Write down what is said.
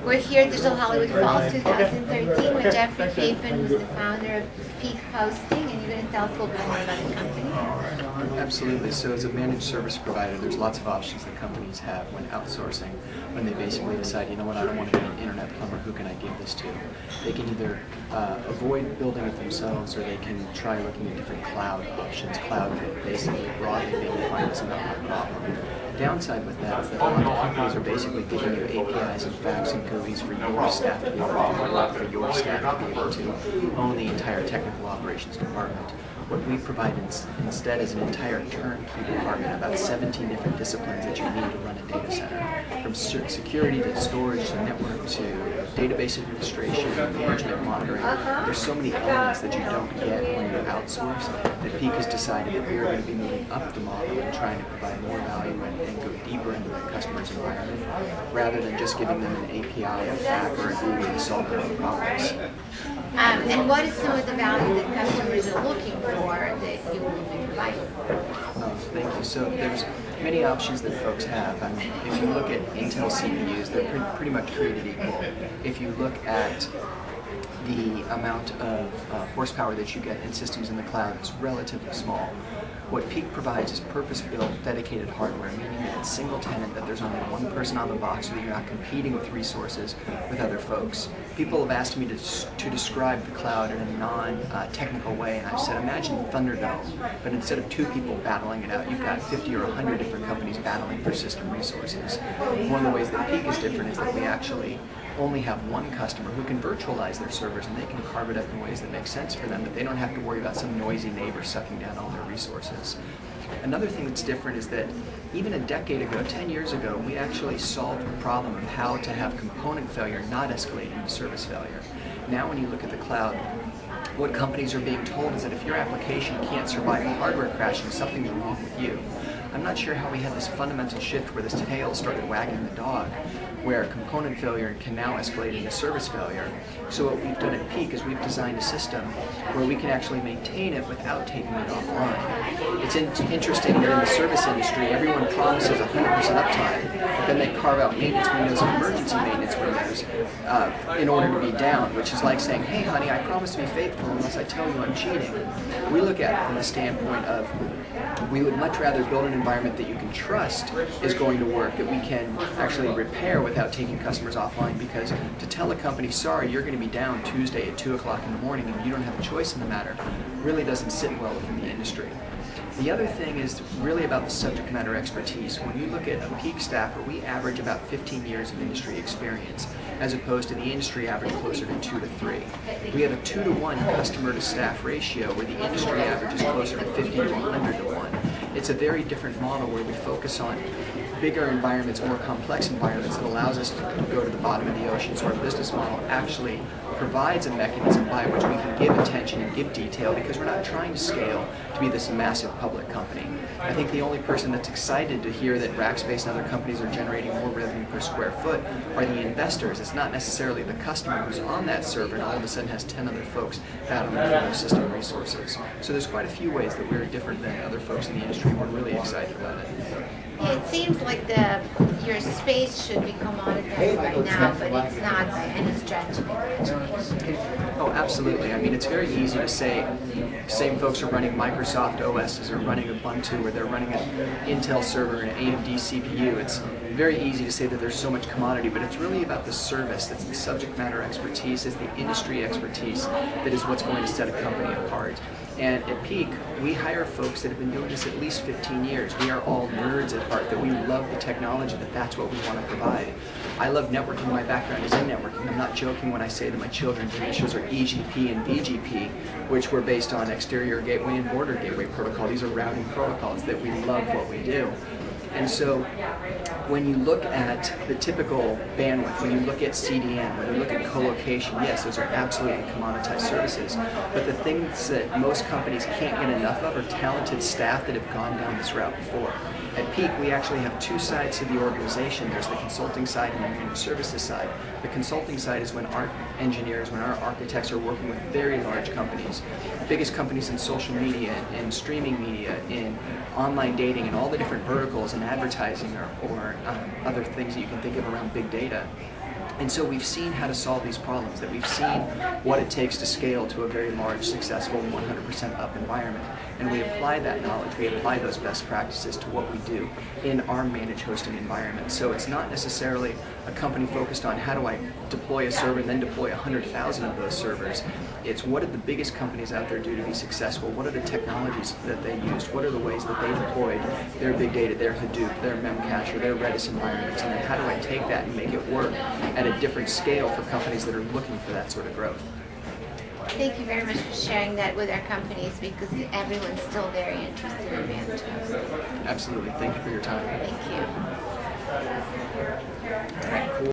We're here at Digital Hollywood Fall 2013 with Jeffrey Capen, who's the founder of Peak Hosting, and you're going to tell us a little bit more about the company. Absolutely. So as a managed service provider, there's lots of options that companies have when outsourcing, when they basically decide, you know what, I don't want to be an internet plumber, who can I give this to? They can either avoid building it themselves, or they can try looking at different cloud options. Cloud basically broadly being defined as another problem. Downside with that is that a lot of companies are basically giving you APIs and facts and GUIs for your staff to be able to do, not for your staff to be able to own the entire technical operations department. What we provide instead is an entire turnkey department, about 17 different disciplines that you need to run a data center, from security to storage to network to database administration, management, monitoring. There's so many elements that you don't get when you outsource that Peak has decided that we are going to be moving up the model and trying to provide more value and go deeper into the customer's environment, rather than just giving them an API, a FAQ, or a GUI to solve their own problems. And what is some of the value that customers are looking for that you will be providing? Thank you. So there's many options that folks have. I mean, if you look at Intel CPUs, they're pretty much created equal. If you look at the amount of horsepower that you get in systems in the cloud, it's relatively small. What Peak provides is purpose-built, dedicated hardware, meaning that it's single tenant, that there's only one person on the box, so that you're not competing with resources with other folks. People have asked me to describe the cloud in a non-technical way, and I've said, imagine Thunderdome, but instead of two people battling it out, you've got 50 or 100 different companies battling for system resources. One of the ways that Peak is different is that we actually only have one customer who can virtualize their servers, and they can carve it up in ways that make sense for them, that they don't have to worry about some noisy neighbor sucking down all their resources. Another thing that's different is that even a decade ago, 10 years ago, we actually solved the problem of how to have component failure not escalate into service failure. Now when you look at the cloud, what companies are being told is that if your application can't survive a hardware crashing, something's wrong with you. I'm not sure how we had this fundamental shift where this tail started wagging the dog, where component failure can now escalate into service failure. So what we've done at Peak is we've designed a system where we can actually maintain it without taking it offline. It's interesting that in the service industry, everyone promises 100% uptime, but then they carve out maintenance windows and emergency maintenance windows in order to be down, which is like saying, hey honey, I promise to be faithful unless I tell you I'm cheating. We look at it from the standpoint of, we would much rather build an environment that you can trust is going to work, that we can actually repair without taking customers offline, because to tell a company, sorry, you're going to be down Tuesday at 2 o'clock in the morning and you don't have a choice in the matter, really doesn't sit well within the industry. The other thing is really about the subject matter expertise. When you look at a Peak staffer, we average about 15 years of industry experience, as opposed to the industry average closer to 2 to 3. We have a 2 to 1 customer to staff ratio, where the industry average is closer to 50 to 100 to 1. It's a very different model where we focus on bigger environments, more complex environments, that allows us to go to the bottom of the ocean. So our business model actually provides a mechanism by which we can give attention and give detail, because we're not trying to scale to be this massive public company. I think the only person that's excited to hear that Rackspace and other companies are generating more revenue per square foot are the investors. It's not necessarily the customer who's on that server and all of a sudden has 10 other folks battling for those system resources. So there's quite a few ways that we're different than other folks in the industry. We're really excited about it. It seems like your space should be commoditized right now, but it's not by any stretch of imagination. Oh, absolutely. I mean, it's very easy to say, same folks are running Microsoft OSs, or running Ubuntu, or they're running an Intel server and an AMD CPU. It's very easy to say that there's so much commodity, but it's really about the service. That's the subject matter expertise, it's the industry expertise that is what's going to set a company apart. And at Peak, we hire folks that have been doing this at least 15 years. We are all nerds at heart, that we love the technology, that's what we want to provide. I love networking. My background is in networking. I'm not joking when I say that my children's initials are EGP and BGP, which were based on exterior gateway and border gateway protocol. These are routing protocols, that we love what we do. And so when you look at the typical bandwidth, when you look at CDN, when you look at co-location, yes, those are absolutely commoditized services. But the things that most companies can't get enough of are talented staff that have gone down this route before. At Peak, we actually have two sides to the organization. There's the consulting side and the managed services side. The consulting side is when our engineers, when our architects are working with very large companies, biggest companies in social media, in streaming media, in online dating, and all the different verticals in advertising or other things that you can think of around big data. And so we've seen how to solve these problems, that we've seen what it takes to scale to a very large, successful, 100% up environment. And we apply that knowledge, we apply those best practices to what we do in our managed hosting environment. So it's not necessarily a company focused on how do I deploy a server and then deploy 100,000 of those servers. It's what did the biggest companies out there do to be successful? What are the technologies that they used? What are the ways that they deployed their big data, their Hadoop, their Memcache, or their Redis environments? And then how do I take that and make it work at a different scale for companies that are looking for that sort of growth? Thank you very much for sharing that with our companies, because everyone's still very interested in managed hosting. Absolutely. Thank you for your time. Thank you. All right, cool.